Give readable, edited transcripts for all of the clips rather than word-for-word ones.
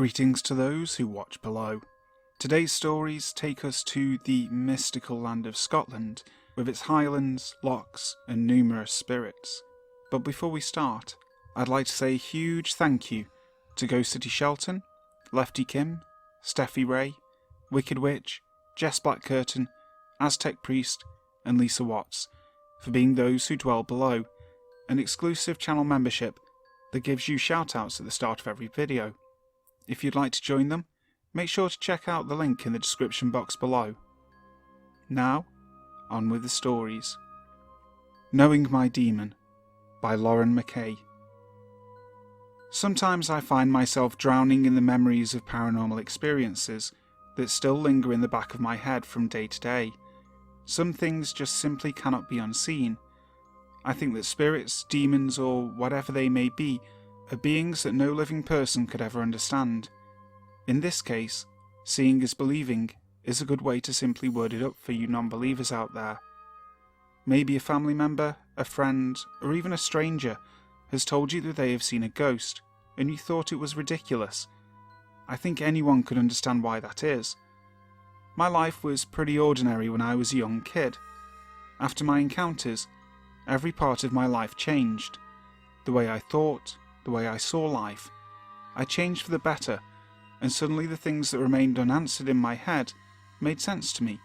Greetings to those who watch below. Today's stories take us to the mystical land of Scotland, with its highlands, lochs and numerous spirits. But before we start, I'd like to say a huge thank you to Ghost City Shelton, Lefty Kim, Steffi Ray, Wicked Witch, Jess Blackcurtain, Aztec Priest and Lisa Watts for being those who dwell below, an exclusive channel membership that gives you shoutouts at the start of every video. If you'd like to join them, make sure to check out the link in the description box below. Now, on with the stories. Knowing My Demon by LaurenMackay. Sometimes I find myself drowning in the memories of paranormal experiences that still linger in the back of my head from day to day. Some things just simply cannot be unseen. I think that spirits, demons, or whatever they may be, are beings that no living person could ever understand. In this case, seeing is believing is a good way to simply word it up for you non-believers out there. Maybe a family member, a friend, or even a stranger has told you that they have seen a ghost, and you thought it was ridiculous. I think anyone could understand why that is. My life was pretty ordinary when I was a young kid. After my encounters, every part of my life changed. The way I thought, the way I saw life. I changed for the better, and suddenly the things that remained unanswered in my head made sense to me.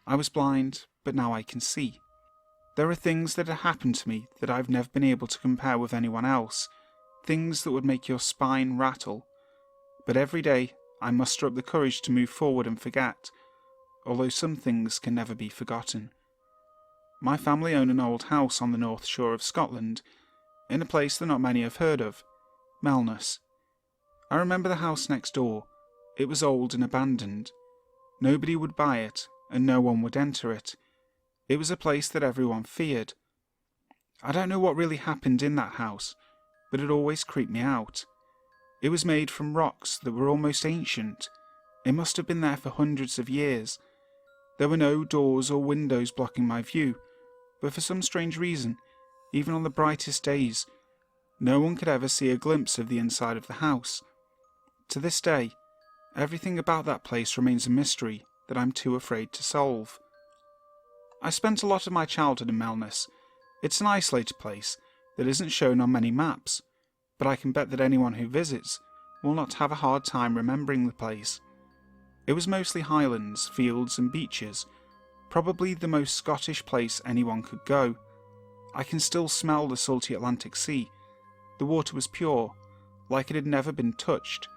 I was blind, but now I can see. There are things that have happened to me that I've never been able to compare with anyone else, things that would make your spine rattle. But every day I muster up the courage to move forward and forget, although some things can never be forgotten. My family own an old house on the north shore of Scotland, in a place that not many have heard of, Melness. I remember the house next door. It was old and abandoned. Nobody would buy it, and no one would enter it. It was a place that everyone feared. I don't know what really happened in that house, but it always creeped me out. It was made from rocks that were almost ancient. It must have been there for hundreds of years. There were no doors or windows blocking my view, but for some strange reason, even on the brightest days, no one could ever see a glimpse of the inside of the house. To this day, everything about that place remains a mystery that I'm too afraid to solve. I spent a lot of my childhood in Melness. It's an isolated place that isn't shown on many maps, but I can bet that anyone who visits will not have a hard time remembering the place. It was mostly highlands, fields and beaches, probably the most Scottish place anyone could go. I can still smell the salty Atlantic Sea. The water was pure, like it had never been touched.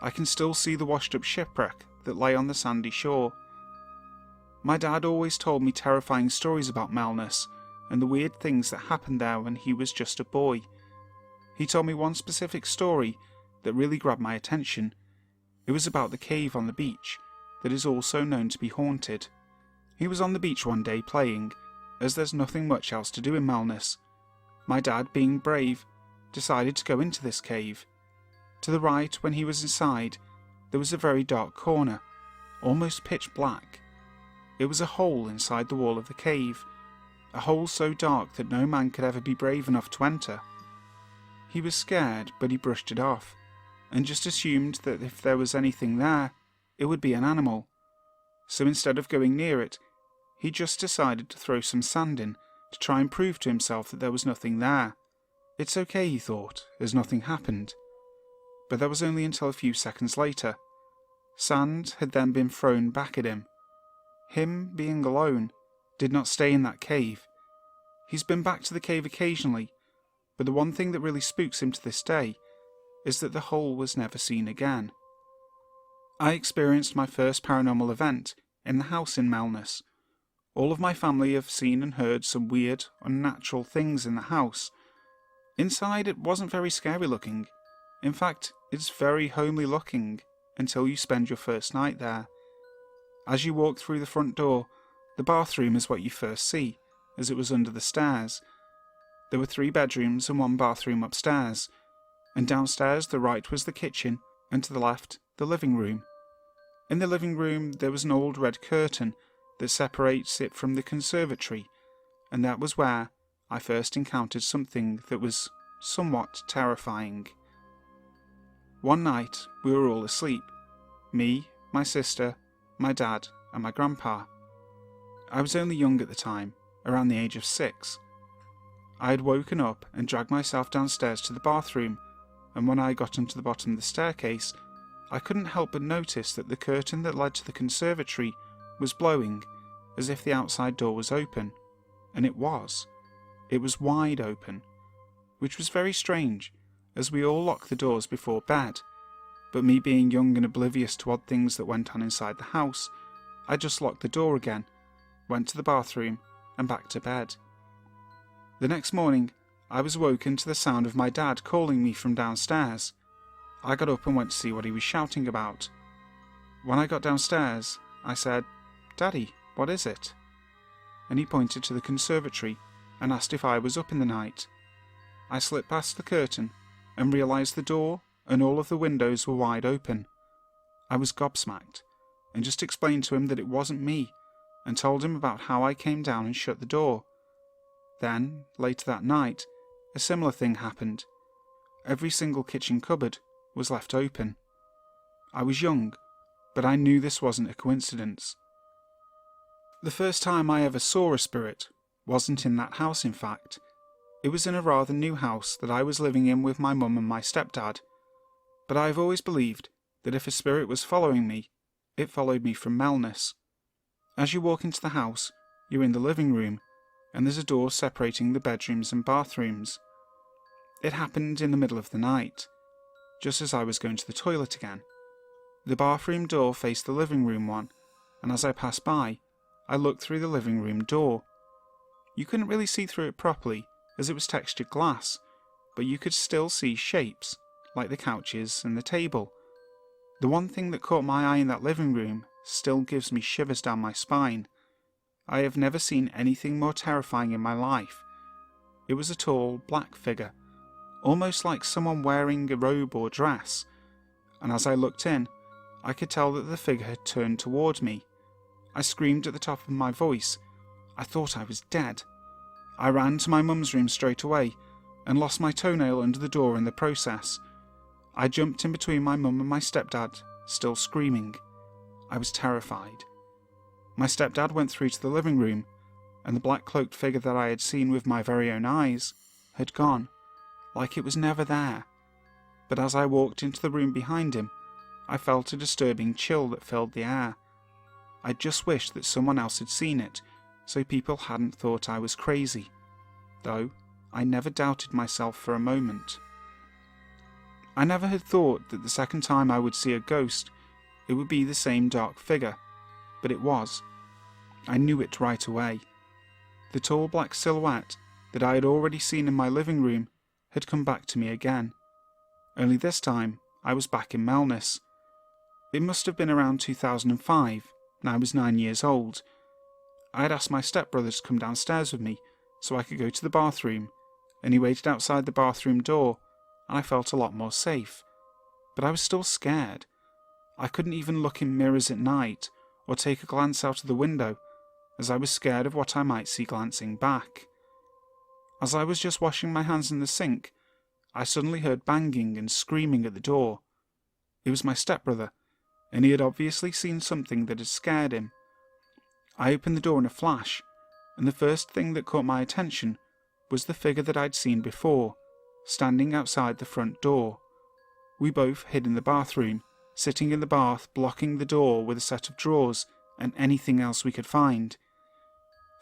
I can still see the washed up shipwreck that lay on the sandy shore. My dad always told me terrifying stories about Melness and the weird things that happened there when he was just a boy. He told me one specific story that really grabbed my attention. It was about the cave on the beach that is also known to be haunted. He was on the beach one day playing, as there's nothing much else to do in Melness. My dad, being brave, decided to go into this cave. To the right, when he was inside, there was a very dark corner, almost pitch black. It was a hole inside the wall of the cave, a hole so dark that no man could ever be brave enough to enter. He was scared, but he brushed it off, and just assumed that if there was anything there, it would be an animal. So instead of going near it, he just decided to throw some sand in to try and prove to himself that there was nothing there. It's okay, he thought, as nothing happened. But that was only until a few seconds later. Sand had then been thrown back at him. Him, being alone, did not stay in that cave. He's been back to the cave occasionally, but the one thing that really spooks him to this day is that the hole was never seen again. I experienced my first paranormal event in the house in Melness. All of my family have seen and heard some weird, unnatural things in the house. Inside it wasn't very scary looking. In fact, it's very homely looking until you spend your first night there. As you walk through the front door, the bathroom is what you first see, as it was under the stairs. There were 3 bedrooms and 1 bathroom upstairs, and downstairs the right was the kitchen, and to the left the living room. In the living room there was an old red curtain that separates it from the conservatory, and that was where I first encountered something that was somewhat terrifying. One night, we were all asleep. Me, my sister, my dad, and my grandpa. I was only young at the time, around the age of 6. I had woken up and dragged myself downstairs to the bathroom, and when I got onto the bottom of the staircase, I couldn't help but notice that the curtain that led to the conservatory was blowing, as if the outside door was open. And it was. It was wide open, which was very strange, as we all locked the doors before bed. But me being young and oblivious to odd things that went on inside the house, I just locked the door again, went to the bathroom, and back to bed. The next morning, I was woken to the sound of my dad calling me from downstairs. I got up and went to see what he was shouting about. When I got downstairs, I said, "Daddy, what is it?" And he pointed to the conservatory and asked if I was up in the night. I slipped past the curtain and realised the door and all of the windows were wide open. I was gobsmacked and just explained to him that it wasn't me and told him about how I came down and shut the door. Then, later that night, a similar thing happened. Every single kitchen cupboard was left open. I was young, but I knew this wasn't a coincidence. The first time I ever saw a spirit wasn't in that house, in fact. It was in a rather new house that I was living in with my mum and my stepdad. But I've always believed that if a spirit was following me, it followed me from Melness. As you walk into the house, you're in the living room, and there's a door separating the bedrooms and bathrooms. It happened in the middle of the night, just as I was going to the toilet again. The bathroom door faced the living room one, and as I passed by, I looked through the living room door. You couldn't really see through it properly, as it was textured glass, but you could still see shapes, like the couches and the table. The one thing that caught my eye in that living room still gives me shivers down my spine. I have never seen anything more terrifying in my life. It was a tall, black figure, almost like someone wearing a robe or dress, and as I looked in, I could tell that the figure had turned toward me. I screamed at the top of my voice. I thought I was dead. I ran to my mum's room straight away, and lost my toenail under the door in the process. I jumped in between my mum and my stepdad, still screaming. I was terrified. My stepdad went through to the living room, and the black-cloaked figure that I had seen with my very own eyes had gone, like it was never there. But as I walked into the room behind him, I felt a disturbing chill that filled the air. I just wished that someone else had seen it, so people hadn't thought I was crazy, though I never doubted myself for a moment. I never had thought that the second time I would see a ghost, it would be the same dark figure, but it was. I knew it right away. The tall black silhouette that I had already seen in my living room had come back to me again, only this time I was back in Melness. It must have been around 2005, and I was 9 years old. I had asked my stepbrother to come downstairs with me so I could go to the bathroom, and he waited outside the bathroom door, and I felt a lot more safe. But I was still scared. I couldn't even look in mirrors at night or take a glance out of the window, as I was scared of what I might see glancing back. As I was just washing my hands in the sink, I suddenly heard banging and screaming at the door. It was my stepbrother, and he had obviously seen something that had scared him. I opened the door in a flash, and the first thing that caught my attention was the figure that I'd seen before, standing outside the front door. We both hid in the bathroom, sitting in the bath blocking the door with a set of drawers and anything else we could find.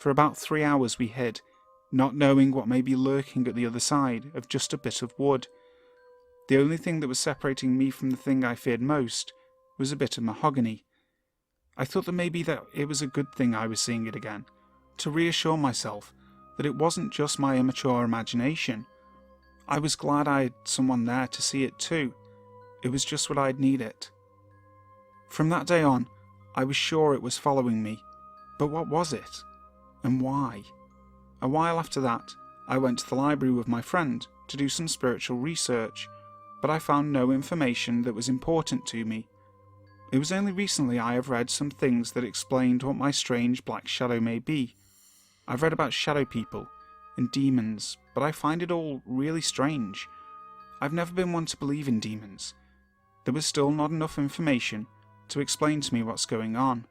For about 3 hours we hid, not knowing what may be lurking at the other side of just a bit of wood. The only thing that was separating me from the thing I feared most was a bit of mahogany. I thought that maybe that it was a good thing I was seeing it again, to reassure myself that it wasn't just my immature imagination. I was glad I had someone there to see it too. It was just what I'd needed. From that day on, I was sure it was following me, but what was it? And why? A while after that, I went to the library with my friend to do some spiritual research, but I found no information that was important to me. It was only recently I have read some things that explained what my strange black shadow may be. I've read about shadow people and demons, but I find it all really strange. I've never been one to believe in demons, there was still not enough information to explain to me what's going on.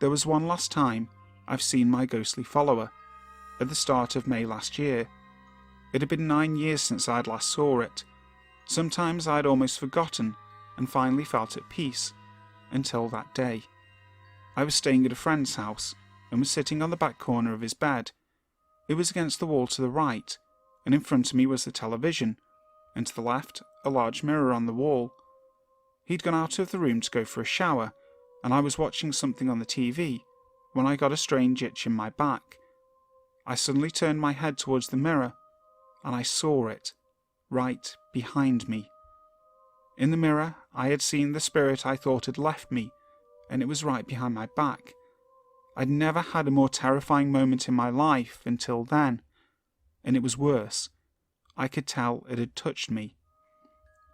There was one last time I've seen my ghostly follower, at the start of May last year. It had been 9 years since I'd last saw it. Sometimes I'd almost forgotten and finally felt at peace, until that day. I was staying at a friend's house and was sitting on the back corner of his bed. It was against the wall to the right, and in front of me was the television, and to the left a large mirror on the wall. He'd gone out of the room to go for a shower, and I was watching something on the TV when I got a strange itch in my back. I suddenly turned my head towards the mirror, and I saw it, right behind me. In the mirror, I had seen the spirit I thought had left me, and it was right behind my back. I'd never had a more terrifying moment in my life until then, and it was worse. I could tell it had touched me.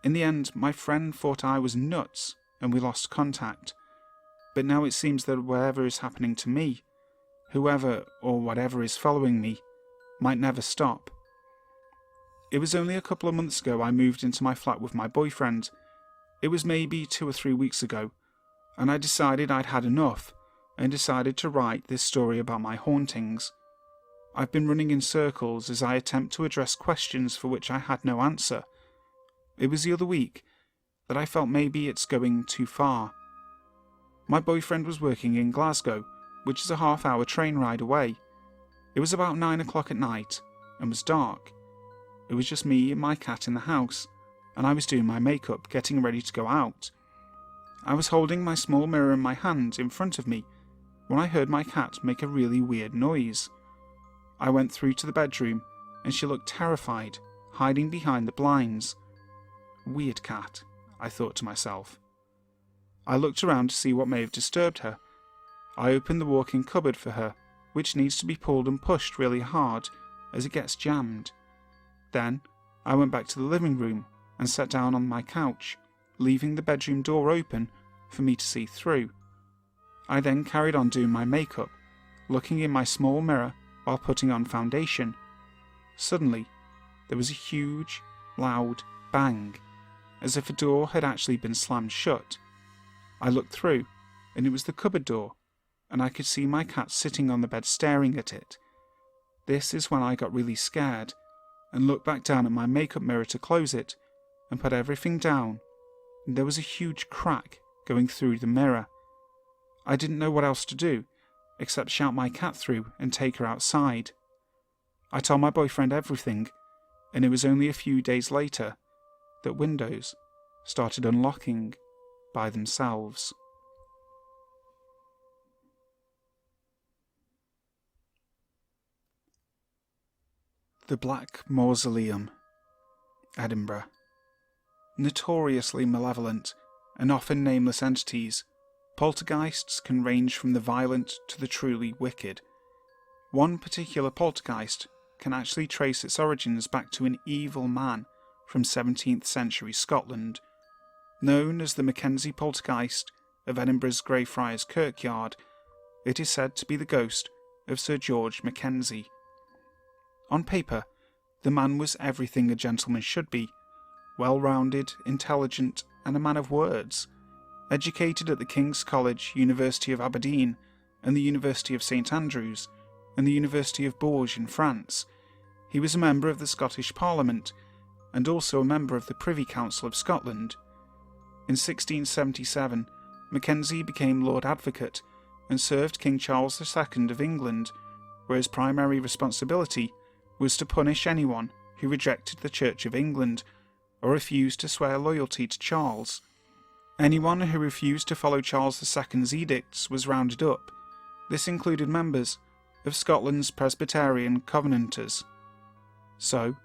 In the end, my friend thought I was nuts, and we lost contact. But now it seems that whatever is happening to me, whoever or whatever is following me, might never stop. It was only a couple of months ago I moved into my flat with my boyfriend. It was maybe 2 or 3 weeks ago, and I decided I'd had enough, and decided to write this story about my hauntings. I've been running in circles as I attempt to address questions for which I had no answer. It was the other week that I felt maybe it's going too far. My boyfriend was working in Glasgow, which is a half-hour train ride away. It was about 9 o'clock at night, and was dark. It was just me and my cat in the house, and I was doing my makeup, getting ready to go out. I was holding my small mirror in my hand in front of me when I heard my cat make a really weird noise. I went through to the bedroom, and she looked terrified, hiding behind the blinds. Weird cat, I thought to myself. I looked around to see what may have disturbed her. I opened the walk-in cupboard for her, which needs to be pulled and pushed really hard as it gets jammed. Then I went back to the living room and sat down on my couch, leaving the bedroom door open for me to see through. I then carried on doing my makeup, looking in my small mirror while putting on foundation. Suddenly, there was a huge, loud bang, as if a door had actually been slammed shut. I looked through, and it was the cupboard door, and I could see my cat sitting on the bed staring at it. This is when I got really scared, and looked back down at my makeup mirror to close it, and put everything down, and there was a huge crack going through the mirror. I didn't know what else to do, except shout my cat through and take her outside. I told my boyfriend everything, and it was only a few days later that windows started unlocking by themselves. The Black Mausoleum, Edinburgh. Notoriously malevolent and often nameless entities, poltergeists can range from the violent to the truly wicked. One particular poltergeist can actually trace its origins back to an evil man from 17th century Scotland. Known as the Mackenzie poltergeist of Edinburgh's Greyfriars Kirkyard, it is said to be the ghost of Sir George Mackenzie. On paper, the man was everything a gentleman should be: well-rounded, intelligent, and a man of words. Educated at the King's College, University of Aberdeen, and the University of St Andrews, and the University of Bourges in France, he was a member of the Scottish Parliament, and also a member of the Privy Council of Scotland. In 1677, Mackenzie became Lord Advocate and served King Charles II of England, where his primary responsibility was to punish anyone who rejected the Church of England or refused to swear loyalty to Charles. Anyone who refused to follow Charles II's edicts was rounded up. This included members of Scotland's Presbyterian Covenanters. So,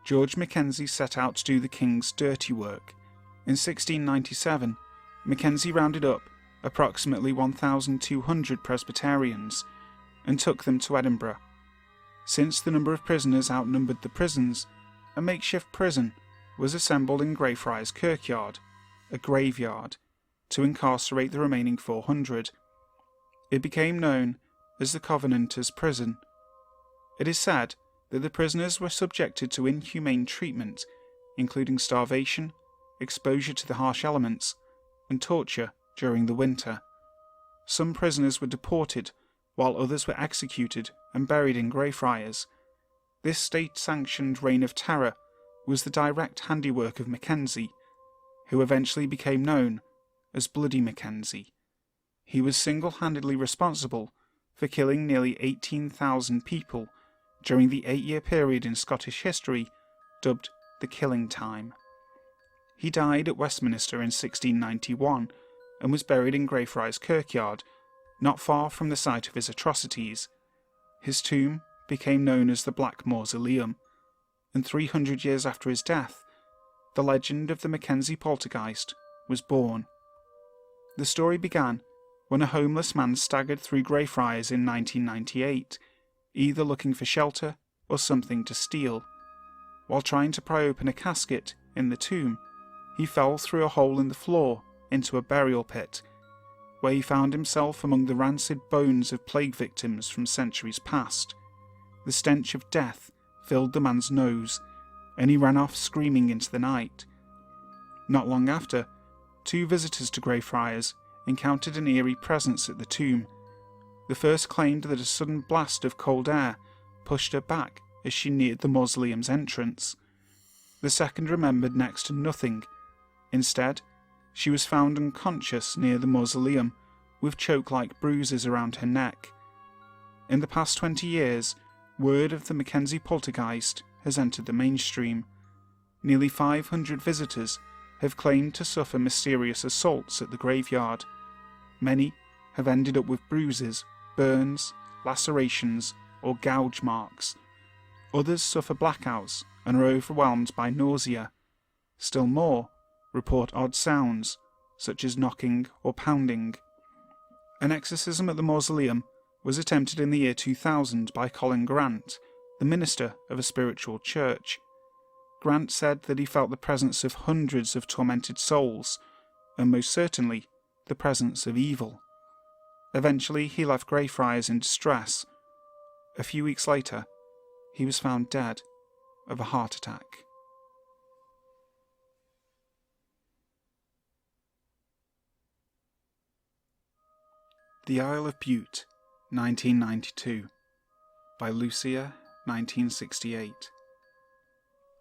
George Mackenzie set out to do the king's dirty work. In 1697, Mackenzie rounded up approximately 1,200 Presbyterians and took them to Edinburgh. Since the number of prisoners outnumbered the prisons, a makeshift prison was assembled in Greyfriars Kirkyard, a graveyard, to incarcerate the remaining 400. It became known as the Covenanters' Prison. It is said that the prisoners were subjected to inhumane treatment, including starvation, exposure to the harsh elements, and torture during the winter. Some prisoners were deported, while others were executed and buried in Greyfriars. This state-sanctioned reign of terror was the direct handiwork of Mackenzie, who eventually became known as Bloody Mackenzie. He was single-handedly responsible for killing nearly 18,000 people during the 8-year period in Scottish history dubbed the Killing Time. He died at Westminster in 1691 and was buried in Greyfriars Kirkyard, not far from the site of his atrocities. His tomb became known as the Black Mausoleum, and 300 years after his death, the legend of the Mackenzie poltergeist was born. The story began when a homeless man staggered through Greyfriars in 1998, either looking for shelter or something to steal. While trying to pry open a casket in the tomb, he fell through a hole in the floor into a burial pit, where he found himself among the rancid bones of plague victims from centuries past. The stench of death filled the man's nose, and he ran off screaming into the night. Not long after, 2 visitors to Greyfriars encountered an eerie presence at the tomb. The first claimed that a sudden blast of cold air pushed her back as she neared the mausoleum's entrance. The second remembered next to nothing. Instead, she was found unconscious near the mausoleum, with choke-like bruises around her neck. In the past 20 years, word of the Mackenzie poltergeist has entered the mainstream. Nearly 500 visitors have claimed to suffer mysterious assaults at the graveyard. Many have ended up with bruises, burns, lacerations, or gouge marks. Others suffer blackouts and are overwhelmed by nausea. Still more report odd sounds, such as knocking or pounding. An exorcism at the mausoleum was attempted in the year 2000 by Colin Grant, the minister of a spiritual church. Grant said that he felt the presence of hundreds of tormented souls, and most certainly the presence of evil. Eventually he left Greyfriars in distress. A few weeks later, he was found dead of a heart attack. The Isle of Bute, 1992, by Lucia, 1968.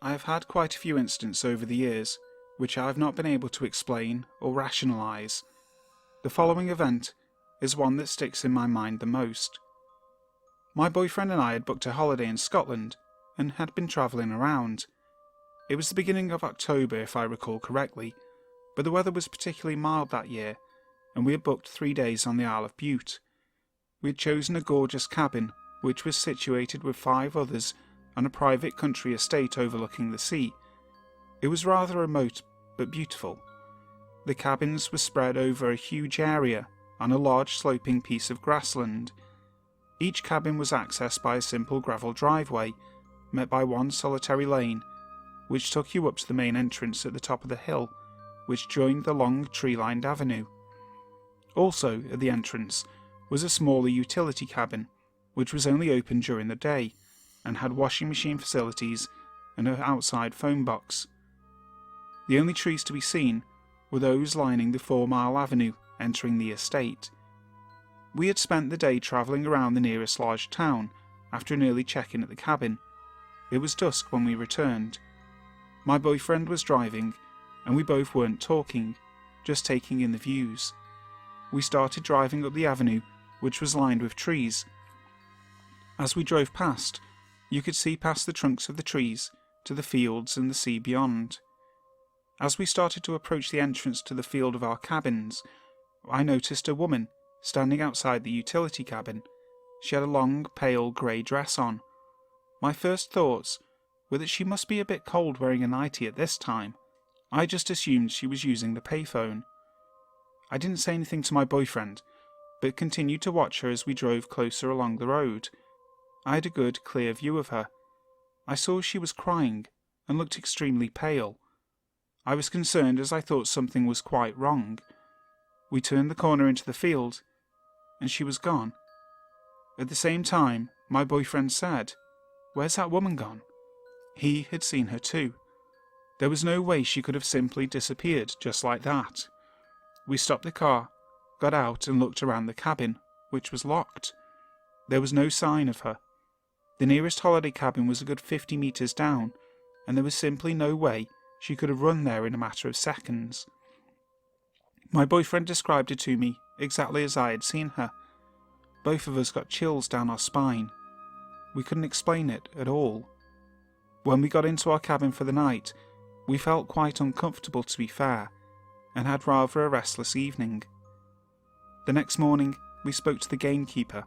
I have had quite a few incidents over the years, which I have not been able to explain or rationalise. The following event is one that sticks in my mind the most. My boyfriend and I had booked a holiday in Scotland and had been travelling around. It was the beginning of October, if I recall correctly, but the weather was particularly mild that year, and we had booked 3 days on the Isle of Bute. We had chosen a gorgeous cabin, which was situated with 5 others on a private country estate overlooking the sea. It was rather remote, but beautiful. The cabins were spread over a huge area on a large sloping piece of grassland. Each cabin was accessed by a simple gravel driveway, met by one solitary lane, which took you up to the main entrance at the top of the hill, which joined the long tree-lined avenue. Also at the entrance was a smaller utility cabin, which was only open during the day, and had washing machine facilities and an outside phone box. The only trees to be seen were those lining the 4-mile avenue entering the estate. We had spent the day travelling around the nearest large town after an early check-in at the cabin. It was dusk when we returned. My boyfriend was driving, and we both weren't talking, just taking in the views. We started driving up the avenue, which was lined with trees. As we drove past, you could see past the trunks of the trees to the fields and the sea beyond. As we started to approach the entrance to the field of our cabins, I noticed a woman standing outside the utility cabin. She had a long, pale grey dress on. My first thoughts were that she must be a bit cold wearing a nightie at this time. I just assumed she was using the payphone. I didn't say anything to my boyfriend, but continued to watch her as we drove closer along the road. I had a good, clear view of her. I saw she was crying and looked extremely pale. I was concerned as I thought something was quite wrong. We turned the corner into the field, and she was gone. At the same time, my boyfriend said, "Where's that woman gone?" He had seen her too. There was no way she could have simply disappeared just like that. We stopped the car, got out and looked around the cabin, which was locked. There was no sign of her. The nearest holiday cabin was a good 50 meters down, and there was simply no way she could have run there in a matter of seconds. My boyfriend described her to me exactly as I had seen her. Both of us got chills down our spine. We couldn't explain it at all. When we got into our cabin for the night, we felt quite uncomfortable, to be fair, and had rather a restless evening. The next morning, we spoke to the gamekeeper,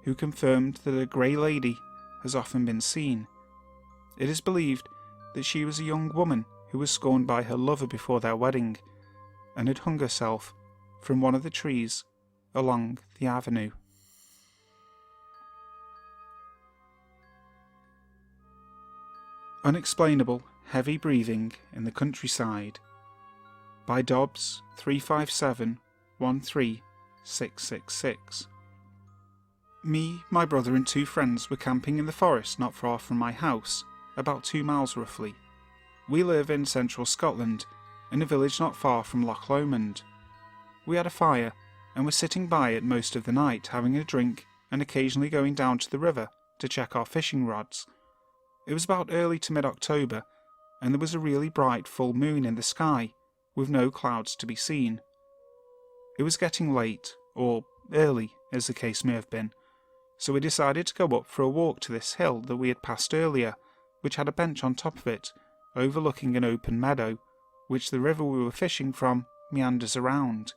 who confirmed that a grey lady has often been seen. It is believed that she was a young woman who was scorned by her lover before their wedding, and had hung herself from one of the trees along the avenue. Unexplainable Heavy Breathing in the Countryside by Dobbs 357-13666. Me, my brother and 2 friends were camping in the forest not far from my house, about 2 miles roughly. We live in central Scotland, in a village not far from Loch Lomond. We had a fire and were sitting by it most of the night, having a drink and occasionally going down to the river to check our fishing rods. It was about early to mid-October, and there was a really bright full moon in the sky, with no clouds to be seen. It was getting late, or early as the case may have been, so we decided to go up for a walk to this hill that we had passed earlier, which had a bench on top of it, overlooking an open meadow, which the river we were fishing from meanders around.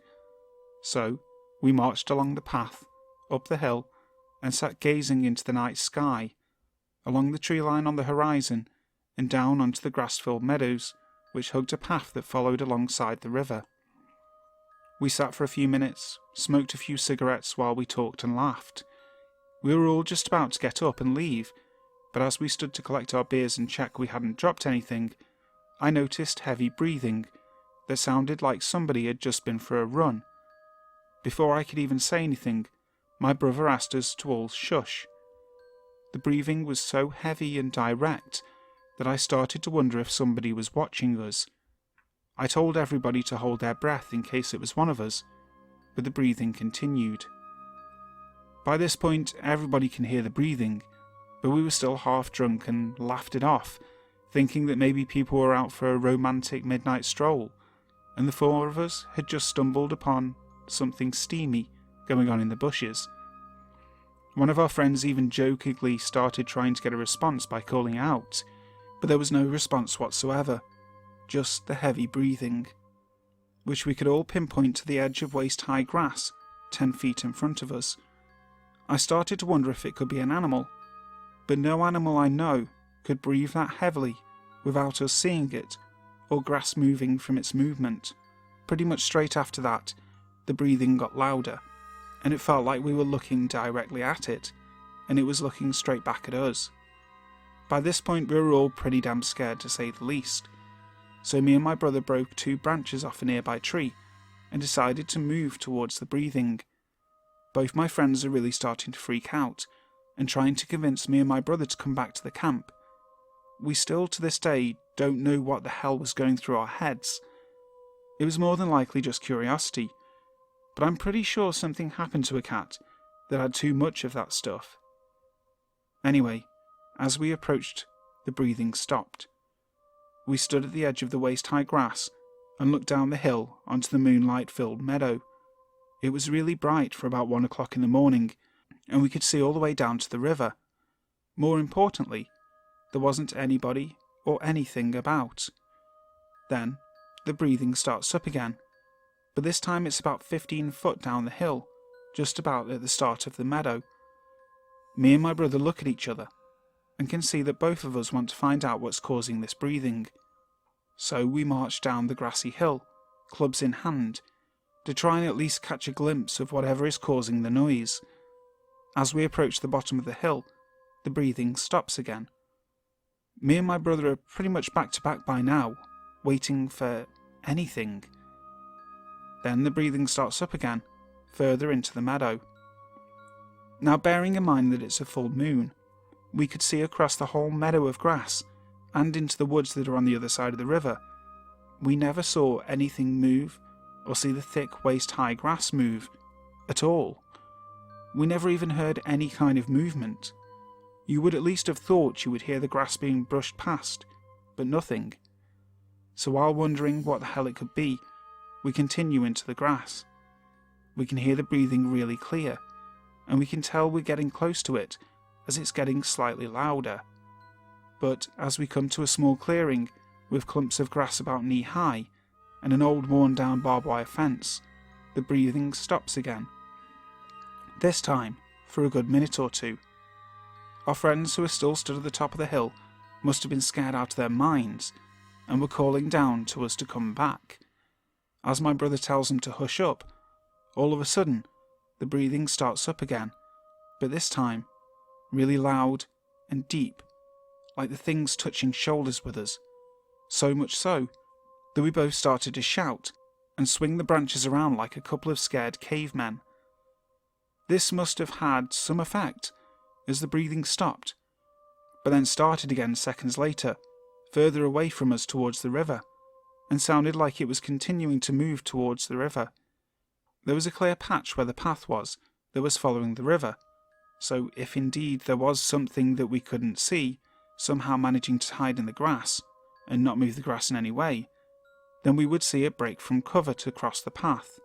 So we marched along the path, up the hill, and sat gazing into the night sky, along the tree line on the horizon, and down onto the grass-filled meadows, which hugged a path that followed alongside the river. We sat for a few minutes, smoked a few cigarettes while we talked and laughed. We were all just about to get up and leave, but as we stood to collect our beers and check we hadn't dropped anything, I noticed heavy breathing that sounded like somebody had just been for a run. Before I could even say anything, my brother asked us to all shush. The breathing was so heavy and direct that I started to wonder if somebody was watching us. I told everybody to hold their breath in case it was one of us, but the breathing continued. By this point, everybody can hear the breathing, but we were still half drunk and laughed it off, thinking that maybe people were out for a romantic midnight stroll, and the 4 of us had just stumbled upon something steamy going on in the bushes. One of our friends even jokingly started trying to get a response by calling out, but there was no response whatsoever, just the heavy breathing, which we could all pinpoint to the edge of waist-high grass 10 feet in front of us. I started to wonder if it could be an animal, but no animal I know could breathe that heavily without us seeing it, or grass moving from its movement. Pretty much straight after that, the breathing got louder, and it felt like we were looking directly at it, and it was looking straight back at us. By this point we were all pretty damn scared, to say the least, so me and my brother broke 2 branches off a nearby tree and decided to move towards the breathing. Both my friends are really starting to freak out and trying to convince me and my brother to come back to the camp. We still to this day don't know what the hell was going through our heads. It was more than likely just curiosity, but I'm pretty sure something happened to a cat that had too much of that stuff. Anyway, as we approached, the breathing stopped. We stood at the edge of the waist-high grass and looked down the hill onto the moonlight-filled meadow. It was really bright for about 1 o'clock in the morning, and we could see all the way down to the river. More importantly, there wasn't anybody or anything about. Then, the breathing starts up again, but this time it's about 15 foot down the hill, just about at the start of the meadow. Me and my brother look at each other, and can see that both of us want to find out what's causing this breathing. So we march down the grassy hill, clubs in hand, to try and at least catch a glimpse of whatever is causing the noise. As we approach the bottom of the hill, the breathing stops again. Me and my brother are pretty much back to back by now, waiting for anything. Then the breathing starts up again, further into the meadow. Now, bearing in mind that it's a full moon, we could see across the whole meadow of grass and into the woods that are on the other side of the river. We never saw anything move or see the thick waist-high grass move at all. We never even heard any kind of movement. You would at least have thought you would hear the grass being brushed past, but nothing. So while wondering what the hell it could be, we continue into the grass. We can hear the breathing really clear, and we can tell we're getting close to it as it's getting slightly louder. But as we come to a small clearing with clumps of grass about knee-high and an old worn-down barbed wire fence, the breathing stops again. This time for a good minute or two. Our friends who are still stood at the top of the hill must have been scared out of their minds and were calling down to us to come back. As my brother tells them to hush up, all of a sudden the breathing starts up again, but this time really loud and deep, like the things touching shoulders with us. So much so that we both started to shout and swing the branches around like a couple of scared cavemen. This must have had some effect as the breathing stopped, but then started again seconds later, further away from us towards the river, and sounded like it was continuing to move towards the river. There was a clear patch where the path was that was following the river, so if indeed there was something that we couldn't see, somehow managing to hide in the grass, and not move the grass in any way, then we would see it break from cover to cross the path.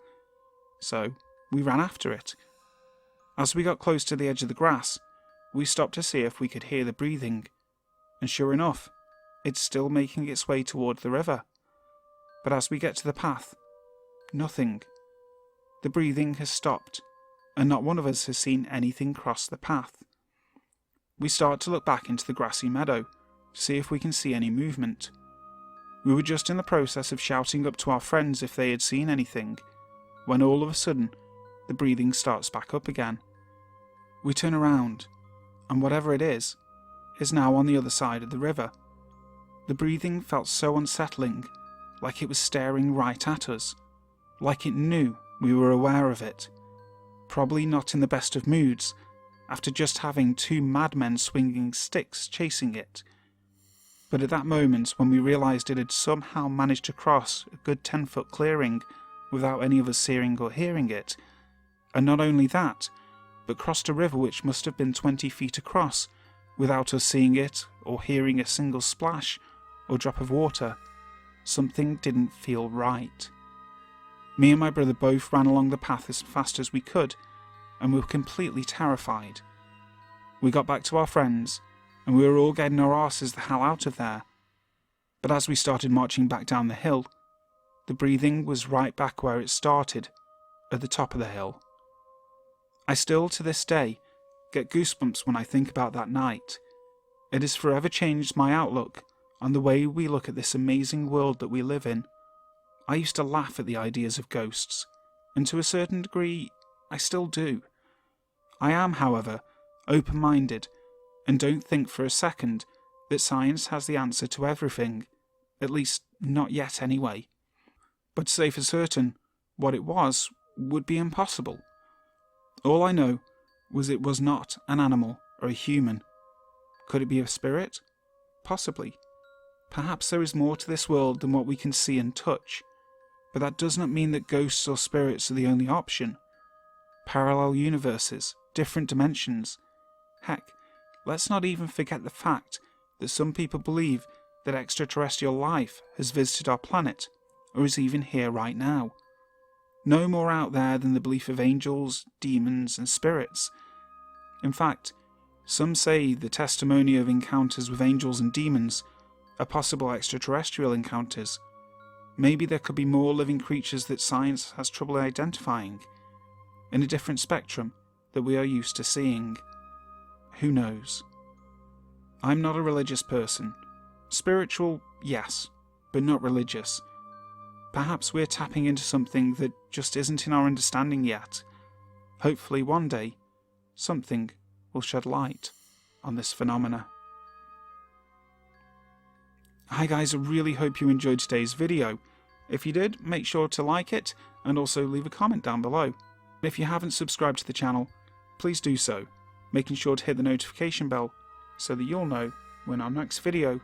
So we ran after it. As we got close to the edge of the grass, we stopped to see if we could hear the breathing, and sure enough, it's still making its way toward the river. But as we get to the path, nothing. The breathing has stopped, and not one of us has seen anything cross the path. We start to look back into the grassy meadow to see if we can see any movement. We were just in the process of shouting up to our friends if they had seen anything, when all of a sudden, the breathing starts back up again. We turn around, and whatever it is now on the other side of the river. The breathing felt so unsettling, like it was staring right at us, like it knew we were aware of it. Probably not in the best of moods, after just having two madmen swinging sticks chasing it. But at that moment, when we realised it had somehow managed to cross a good 10-foot clearing without any of us seeing or hearing it, and not only that, but crossed a river which must have been 20 feet across without us seeing it or hearing a single splash or drop of water, something didn't feel right. Me and my brother both ran along the path as fast as we could, and we were completely terrified. We got back to our friends, and we were all getting our arses the hell out of there. But as we started marching back down the hill, the breathing was right back where it started, at the top of the hill. I still, to this day, get goosebumps when I think about that night. It has forever changed my outlook on the way we look at this amazing world that we live in. I used to laugh at the ideas of ghosts, and to a certain degree, I still do. I am, however, open-minded, and don't think for a second that science has the answer to everything, at least not yet anyway. But to say for certain what it was would be impossible. All I know was it was not an animal or a human. Could it be a spirit? Possibly. Perhaps there is more to this world than what we can see and touch, but that does not mean that ghosts or spirits are the only option. Parallel universes, different dimensions. Heck, let's not even forget the fact that some people believe that extraterrestrial life has visited our planet, or is even here right now. No more out there than the belief of angels, demons, and spirits. In fact, some say the testimony of encounters with angels and demons are possible extraterrestrial encounters. Maybe there could be more living creatures that science has trouble identifying, in a different spectrum that we are used to seeing. Who knows? I'm not a religious person. Spiritual, yes, but not religious. Perhaps we're tapping into something that just isn't in our understanding yet. Hopefully one day, something will shed light on this phenomena. Hi guys, I really hope you enjoyed today's video. If you did, make sure to like it and also leave a comment down below. If you haven't subscribed to the channel, please do so, making sure to hit the notification bell so that you'll know when our next video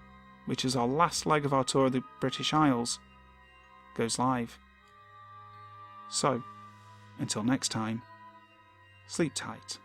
which is our last leg of our tour of the British Isles, goes live. So, until next time, sleep tight.